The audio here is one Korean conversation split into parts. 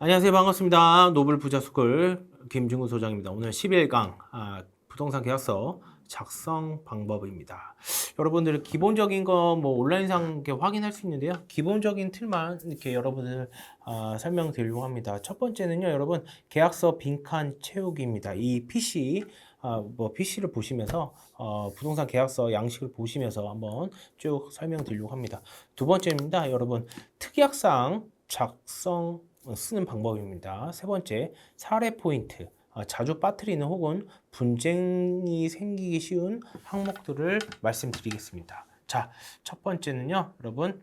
안녕하세요. 반갑습니다. 노블 부자스쿨 김중근 소장입니다. 오늘 11강 부동산 계약서 작성 방법입니다. 여러분들 기본적인 거 뭐 온라인상 이렇게 확인할 수 있는데요. 기본적인 틀만 이렇게 여러분들 설명드리려고 합니다. 첫 번째는요, 여러분 계약서 빈칸 채우기입니다. 이 PC PC를 보시면서 부동산 계약서 양식을 보시면서 한번 쭉 설명드리려고 합니다. 두 번째입니다, 여러분 특약사항 작성 쓰는 방법입니다. 세 번째, 사례 포인트. 자주 빠뜨리는 혹은 분쟁이 생기기 쉬운 항목들을 말씀드리겠습니다. 자, 첫 번째는요, 여러분,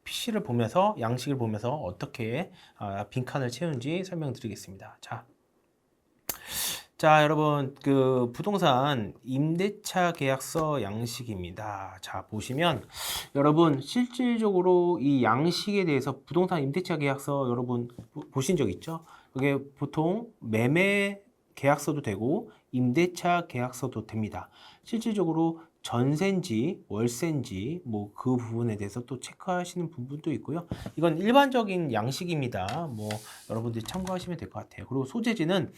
PC를 보면서, 양식을 보면서 어떻게 빈칸을 채운지 설명드리겠습니다. 자, 여러분, 그 부동산 임대차 계약서 양식입니다. 자, 보시면 여러분 실질적으로 이 양식에 대해서 부동산 임대차 계약서 여러분 보신 적 있죠? 이게 보통 매매 계약서도 되고 임대차 계약서도 됩니다. 실질적으로 전세인지 월세인지 뭐 그 부분에 대해서 또 체크하시는 부분도 있고요. 이건 일반적인 양식입니다. 뭐 여러분들이 참고하시면 될 것 같아요. 그리고 소재지는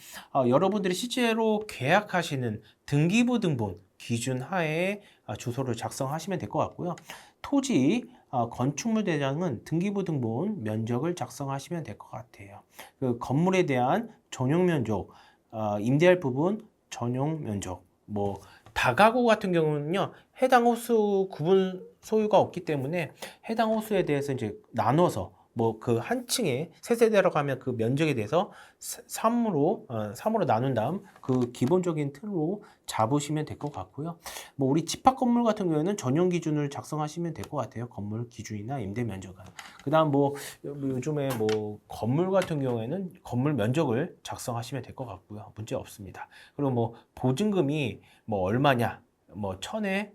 여러분들이 실제로 계약하시는 등기부 등본 기준 하에 주소를 작성하시면 될 것 같고요. 토지 건축물 대장은 등기부 등본 면적을 작성하시면 될 것 같아요. 그 건물에 대한 전용 면적, 임대할 부분 전용 면적, 뭐 다가구 같은 경우는요, 해당 호수 구분 소유가 없기 때문에 해당 호수에 대해서 이제 나눠서 뭐 그 한 층에 세 세대라고 하면 그 면적에 대해서 3으로 나눈 다음 그 기본적인 틀로 잡으시면 될 것 같고요. 뭐 우리 집합 건물 같은 경우에는 전용 기준을 작성하시면 될 것 같아요. 건물 기준이나 임대 면적은. 그다음 뭐 요즘에 뭐 건물 같은 경우에는 건물 면적을 작성하시면 될 것 같고요. 문제 없습니다. 그리고 뭐 보증금이 뭐 얼마냐, 뭐 천에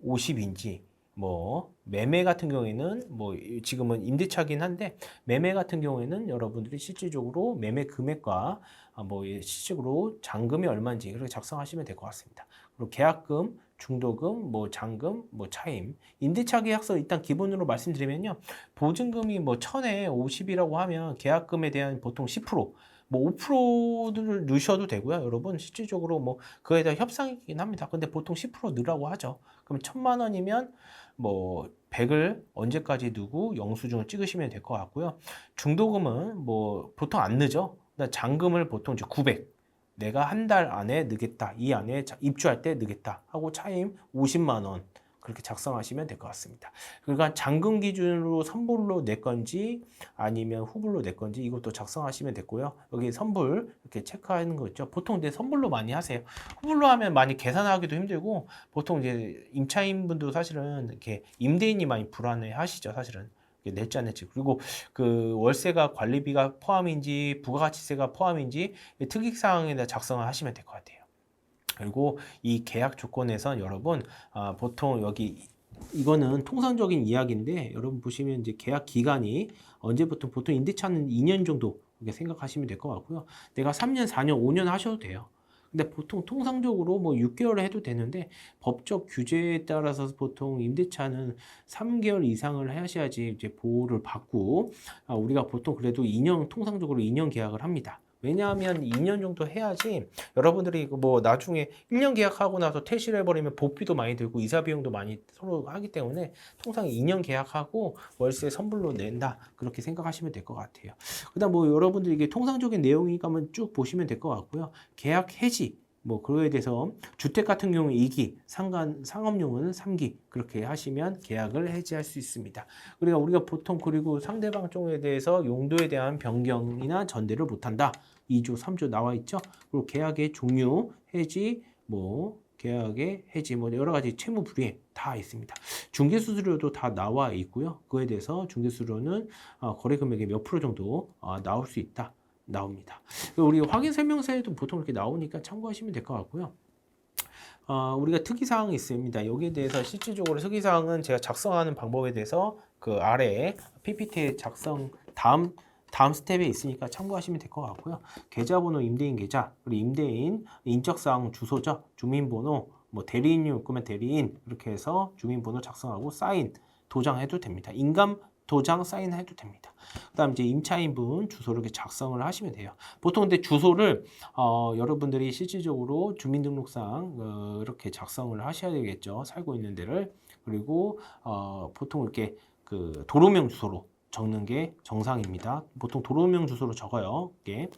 50인지 뭐 매매 같은 경우에는 뭐 지금은 임대차긴 한데 매매 같은 경우에는 여러분들이 실질적으로 매매 금액과 뭐 실질적으로 잔금이 얼마인지 그렇게 작성하시면 될 것 같습니다. 그리고 계약금, 중도금, 뭐 잔금, 뭐 차임, 임대차 계약서 일단 기본으로 말씀드리면요, 보증금이 뭐 천에 50이라고 하면 계약금에 대한 보통 10%, 뭐 5%를 넣으셔도 되고요. 여러분 실질적으로 뭐 그에 대한 협상이긴 합니다. 근데 보통 10% 넣으라고 하죠. 그럼 1,000만 원이면 뭐 100을 언제까지 두고 영수증을 찍으시면 될 것 같고요. 중도금은 뭐 보통 안 넣죠. 잔금을 보통 이제 900. 내가 한 달 안에 넣겠다. 이 안에 입주할 때 넣겠다. 하고 차임 50만 원. 그렇게 작성하시면 될 것 같습니다. 그러니까 잔금 기준으로 선불로 낼 건지 아니면 후불로 낼 건지 이것도 작성하시면 됐고요. 여기 선불 이렇게 체크하는 거 있죠. 보통 이제 선불로 많이 하세요. 후불로 하면 많이 계산하기도 힘들고 보통 이제 임차인 분도 사실은 이렇게 임대인이 많이 불안해 하시죠. 사실은. 낼지 안 낼지. 그리고 그 월세가 관리비가 포함인지 부가가치세가 포함인지 특이사항에다 작성을 하시면 될 것 같아요. 그리고 이 계약 조건에선 여러분 보통 여기 이거는 통상적인 이야기인데 여러분 보시면 이제 계약 기간이 언제부터 보통 임대차는 2년 정도 이렇게 생각하시면 될 것 같고요. 내가 3년, 4년, 5년 하셔도 돼요. 근데 보통 통상적으로 뭐 6개월 해도 되는데 법적 규제에 따라서 보통 임대차는 3개월 이상을 하셔야지 이제 보호를 받고 우리가 보통 그래도 2년 통상적으로 2년 계약을 합니다. 왜냐하면 2년 정도 해야지 여러분들이 뭐 나중에 1년 계약하고 나서 퇴실을 해버리면 보비도 많이 들고 이사 비용도 많이 서로 하기 때문에 통상 2년 계약하고 월세 선불로 낸다 그렇게 생각하시면 될 것 같아요. 그다음 뭐 여러분들 이게 통상적인 내용이니까 한번 쭉 보시면 될 것 같고요. 계약 해지 뭐 그거에 대해서 주택 같은 경우 2기, 상업용은 3기 그렇게 하시면 계약을 해지할 수 있습니다. 그러니까 우리가 보통 그리고 상대방 쪽에 대해서 용도에 대한 변경이나 전대를 못한다. 2조, 3조 나와 있죠. 그리고 계약의 종료, 해지, 뭐 계약의 해지, 뭐 여러 가지 채무 불이행 다 있습니다. 중개수수료도 다 나와 있고요. 그에 대해서 중개수수료는 거래 금액의 몇 프로 정도 나올 수 있다. 나옵니다. 우리 확인 설명서에도 보통 이렇게 나오니까 참고하시면 될 것 같고요. 우리가 특이사항이 있습니다. 여기에 대해서 실질적으로 특이사항은 제가 작성하는 방법에 대해서 그 아래에 PPT 작성 다음 스텝에 있으니까 참고하시면 될 것 같고요. 계좌번호 임대인 계좌, 그리고 임대인 인적사항 주소죠. 주민번호, 뭐 대리인이 올 거면 대리인 이렇게 해서 주민번호 작성하고 사인 도장해도 됩니다. 인감 도장 사인해도 됩니다. 그다음 이제 임차인분 주소를 이렇게 작성을 하시면 돼요. 보통 근데 주소를 여러분들이 실질적으로 주민등록상 이렇게 작성을 하셔야 되겠죠. 살고 있는 데를. 그리고 보통 이렇게 그 도로명 주소로 적는 게 정상입니다. 보통 도로명 주소로 적어요. 이게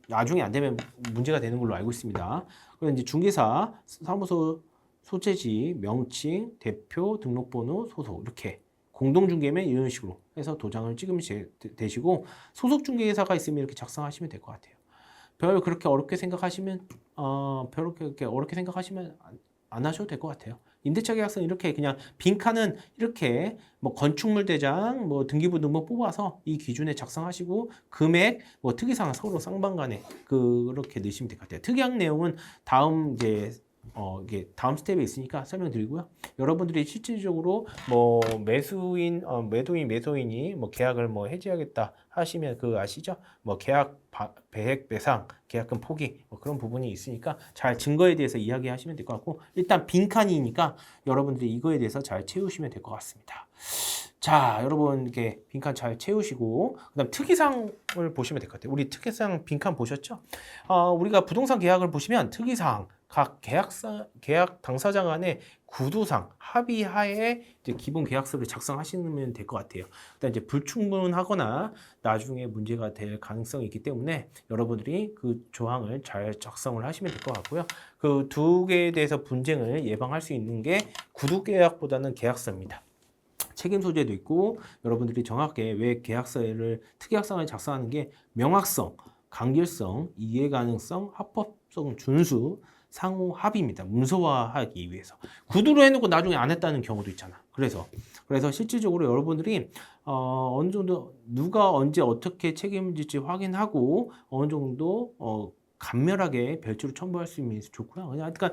나중에 안 되면 문제가 되는 걸로 알고 있습니다. 그리고 이제 중개사 사무소 소재지, 명칭, 대표, 등록번호, 소속 이렇게 공동중개면 이런 식으로 해서 도장을 찍으면 되시고 소속 중개사가 있으면 이렇게 작성하시면 될 것 같아요. 별 그렇게 어렵게 생각하시면 그렇게 어렵게 생각하시면 안 하셔도 될 것 같아요. 임대차 계약서는 이렇게 그냥 빈칸은 이렇게 뭐 건축물 대장, 뭐 등기부 등본 뽑아서 이 기준에 작성하시고 금액, 뭐 특이사항 서로 쌍방간에 그렇게 넣으시면 될 것 같아요. 특이한 내용은 다음 이게 다음 스텝에 있으니까 설명드리고요. 여러분들이 실질적으로 뭐 매도인이 뭐 계약을 뭐 해지하겠다 하시면 그거 아시죠? 뭐 계약 배액 배상, 계약금 포기 뭐 그런 부분이 있으니까 잘 증거에 대해서 이야기하시면 될 것 같고 일단 빈칸이니까 여러분들이 이거에 대해서 잘 채우시면 될 것 같습니다. 자, 여러분 이렇게 빈칸 잘 채우시고 그다음 특이사항을 보시면 될 것 같아요. 우리 특이사항 빈칸 보셨죠? 우리가 부동산 계약을 보시면 특이사항 각 계약 당사자 간의 구두상 합의하에 이제 기본 계약서를 작성하시면 될 것 같아요. 그다음 이제 불충분하거나 나중에 문제가 될 가능성이 있기 때문에 여러분들이 그 조항을 잘 작성을 하시면 될 것 같고요. 그 두 개에 대해서 분쟁을 예방할 수 있는 게 구두 계약보다는 계약서입니다. 책임 소재도 있고 여러분들이 정확하게 왜 계약서를 특이사항을 작성하는 게 명확성, 간결성, 이해 가능성, 합법성 준수, 상호 합의입니다. 문서화하기 위해서. 구두로 해놓고 나중에 안 했다는 경우도 있잖아. 그래서 실질적으로 여러분들이 어느 정도 누가 언제 어떻게 책임질지 확인하고 어느 정도 간멸하게 별도로 첨부할 수 있으면 좋고요. 그러니까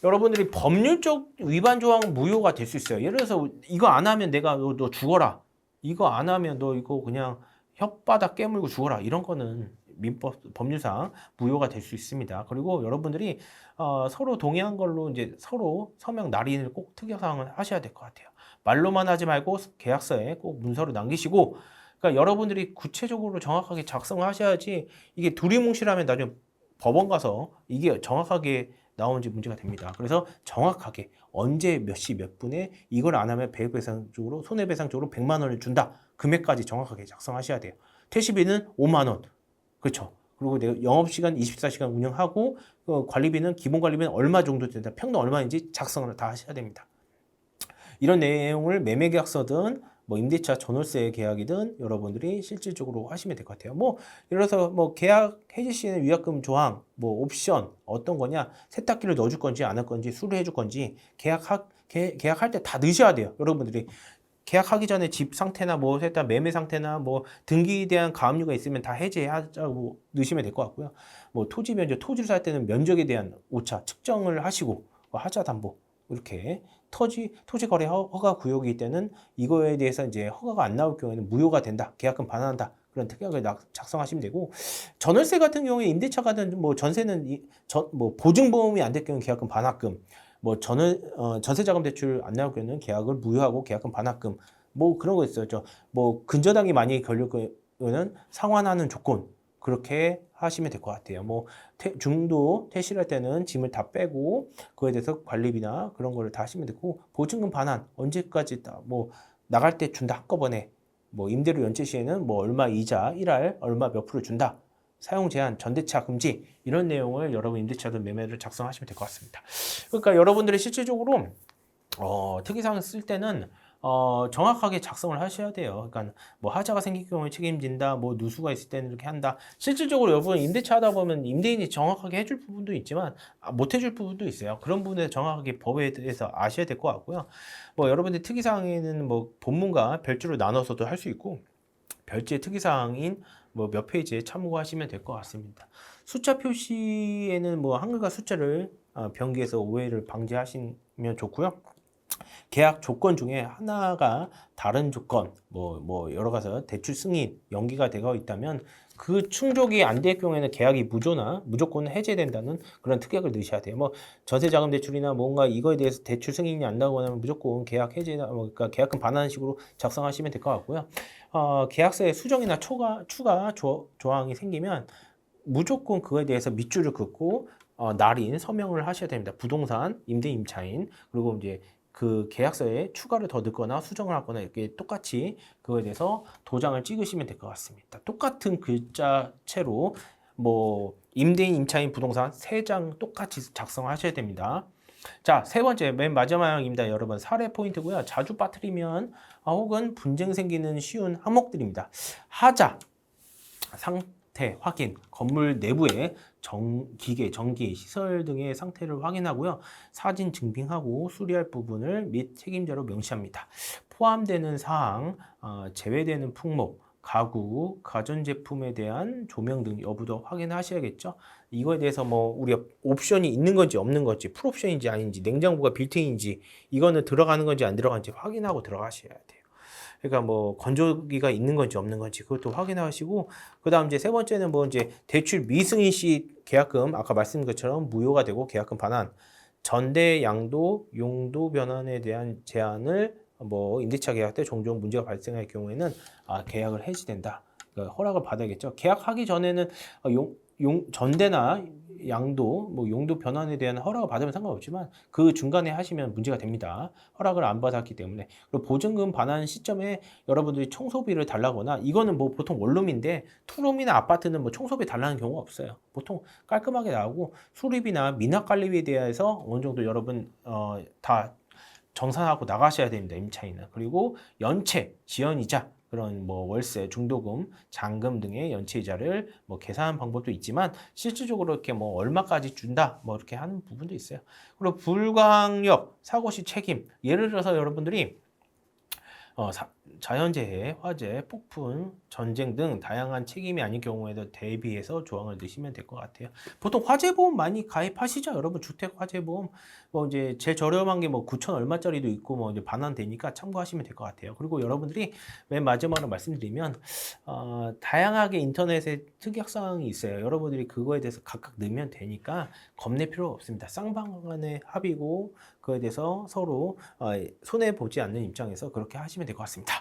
여러분들이 법률적 위반 조항은 무효가 될 수 있어요. 예를 들어서 이거 안 하면 내가 너 죽어라. 이거 안 하면 너 이거 그냥 혓바닥 깨물고 죽어라. 이런 거는 민법 법률상 무효가 될 수 있습니다. 그리고 여러분들이 서로 동의한 걸로 이제 서로 서명 날인을 꼭 특이사항을 하셔야 될 것 같아요. 말로만 하지 말고 계약서에 꼭 문서로 남기시고 그러니까 여러분들이 구체적으로 정확하게 작성하셔야지 이게 두리뭉실하면 나중에 법원 가서 이게 정확하게 나오는지 문제가 됩니다. 그래서 정확하게 언제 몇 시 몇 분에 이걸 안 하면 배액배상 쪽으로 손해배상 쪽으로 100만 원을 준다. 금액까지 정확하게 작성하셔야 돼요. 퇴시비는 5만 원. 그렇죠. 그리고 내가 영업시간 24시간 운영하고 관리비는 기본 관리비는 얼마 정도 된다. 평당 얼마인지 작성을 다 하셔야 됩니다. 이런 내용을 매매계약서든 뭐 임대차 전월세 계약이든 여러분들이 실질적으로 하시면 될 것 같아요. 뭐 예를 들어서 뭐 계약 해지 시에는 위약금 조항, 뭐 옵션 어떤 거냐, 세탁기를 넣어줄 건지 안 할 건지 수리해 줄 건지 계약할 때 다 넣으셔야 돼요. 여러분들이 계약하기 전에 집 상태나 뭐 일단 매매 상태나 뭐 등기에 대한 가압류가 있으면 다 해제하자고 넣으시면 될 것 같고요. 뭐 토지 면적, 토지를 살 때는 면적에 대한 오차 측정을 하시고 하자 담보 이렇게 토지 거래 허가 구역일 때는 이거에 대해서 이제 허가가 안 나올 경우에는 무효가 된다. 계약금 반환한다. 그런 특약을 작성하시면 되고 전월세 같은 경우에 임대차 가든 뭐 전세는 뭐 보증보험이 안 될 경우는 계약금 반환금 뭐 전세자금 대출 안 나올 경우는 계약을 무효하고 계약금 반환금 뭐 그런 거 있어요. 뭐 근저당이 많이 걸릴 경우는 상환하는 조건 그렇게 하시면 될 것 같아요. 뭐 중도 퇴실할 때는 짐을 다 빼고 그거에 대해서 관리비나 그런 거를 다 하시면 되고 보증금 반환 언제까지 뭐 나갈 때 준다 한꺼번에 뭐 임대료 연체 시에는 뭐 얼마 이자 1할 얼마 몇 프로 준다. 사용 제한, 전대차 금지 이런 내용을 여러분 임대차든 매매를 작성하시면 될 것 같습니다. 그러니까 여러분들이 실질적으로 특이사항을 쓸 때는 정확하게 작성을 하셔야 돼요. 그러니까 뭐 하자가 생길 경우에 책임진다, 뭐 누수가 있을 때는 이렇게 한다. 실질적으로 여러분 임대차 하다 보면 임대인이 정확하게 해줄 부분도 있지만 못 해줄 부분도 있어요. 그런 부분에 정확하게 법에 대해서 아셔야 될 것 같고요. 뭐 여러분들 특이사항에는 뭐 본문과 별도로 나눠서도 할 수 있고 별지의 특이사항인 뭐 몇 페이지에 참고하시면 될 것 같습니다. 숫자 표시에는 뭐 한글과 숫자를 변기해서 오해를 방지하시면 좋고요. 계약 조건 중에 하나가 다른 조건, 여러 가지 대출 승인, 연기가 되어 있다면 그 충족이 안 될 경우에는 계약이 무조건 해제된다는 그런 특약을 넣으셔야 돼요. 뭐 전세자금 대출이나 뭔가 이거에 대해서 대출 승인이 안 나거나 무조건 계약 해제나 그러니까 계약금 반환 식으로 작성하시면 될 것 같고요. 계약서에 수정이나 추가 조항이 생기면 무조건 그거에 대해서 밑줄을 긋고 날인 서명을 하셔야 됩니다. 부동산 임대 임차인 그리고 이제 그 계약서에 추가를 더 넣거나 수정을 하거나 이렇게 똑같이 그거에 대해서 도장을 찍으시면 될 것 같습니다. 똑같은 글자체로 뭐 임대인, 임차인, 부동산 세 장 똑같이 작성하셔야 됩니다. 자, 세 번째 맨 마지막입니다. 여러분 사례 포인트고요. 자주 빠뜨리면 혹은 분쟁 생기는 쉬운 항목들입니다. 하자, 상태 확인, 건물 내부의 기계, 전기, 시설 등의 상태를 확인하고요. 사진 증빙하고 수리할 부분을 및 책임자로 명시합니다. 포함되는 사항, 제외되는 품목, 가구, 가전제품에 대한 조명 등 여부도 확인하셔야겠죠. 이거에 대해서 뭐 우리가 옵션이 있는 건지 없는 건지, 풀옵션인지 아닌지, 냉장고가 빌트인지 이거는 들어가는 건지 안 들어가는지 확인하고 들어가셔야 돼요. 그러니까 뭐 건조기가 있는 건지 없는 건지 그것도 확인하시고 그다음 이제 세 번째는 뭐 이제 대출 미승인 시 계약금 아까 말씀드린 것처럼 무효가 되고 계약금 반환 전대 양도 용도 변환에 대한 제한을 뭐 임대차 계약 때 종종 문제가 발생할 경우에는 계약을 해지된다. 그러니까 허락을 받아야겠죠. 계약하기 전에는 전대나 양도, 뭐 용도 변환에 대한 허락을 받으면 상관없지만 그 중간에 하시면 문제가 됩니다. 허락을 안 받았기 때문에. 그리고 보증금 반환 시점에 여러분들이 청소비를 달라거나 이거는 뭐 보통 원룸인데 투룸이나 아파트는 뭐 청소비 달라는 경우가 없어요. 보통 깔끔하게 나오고 수리비나 미납관리비에 대해서 어느 정도 여러분 다 정산하고 나가셔야 됩니다. 임차인은. 그리고 연체, 지연이자 그런 뭐 월세, 중도금, 잔금 등의 연체이자를 뭐 계산하는 방법도 있지만 실질적으로 이렇게 뭐 얼마까지 준다 뭐 이렇게 하는 부분도 있어요. 그리고 불광력, 사고 시 책임. 예를 들어서 여러분들이 자연재해, 화재, 폭풍, 전쟁 등 다양한 책임이 아닌 경우에도 대비해서 조항을 넣으시면 될 것 같아요. 보통 화재보험 많이 가입하시죠, 여러분? 주택 화재보험 뭐 이제 제일 저렴한 게 뭐 9천 얼마짜리도 있고 뭐 이제 반환되니까 참고하시면 될 것 같아요. 그리고 여러분들이 맨 마지막으로 말씀드리면 다양하게 인터넷에 특약 사항이 있어요. 여러분들이 그거에 대해서 각각 넣으면 되니까 겁낼 필요 없습니다. 쌍방간의 합의고 그거에 대해서 서로 손해 보지 않는 입장에서 그렇게 하시면 될 것 같습니다.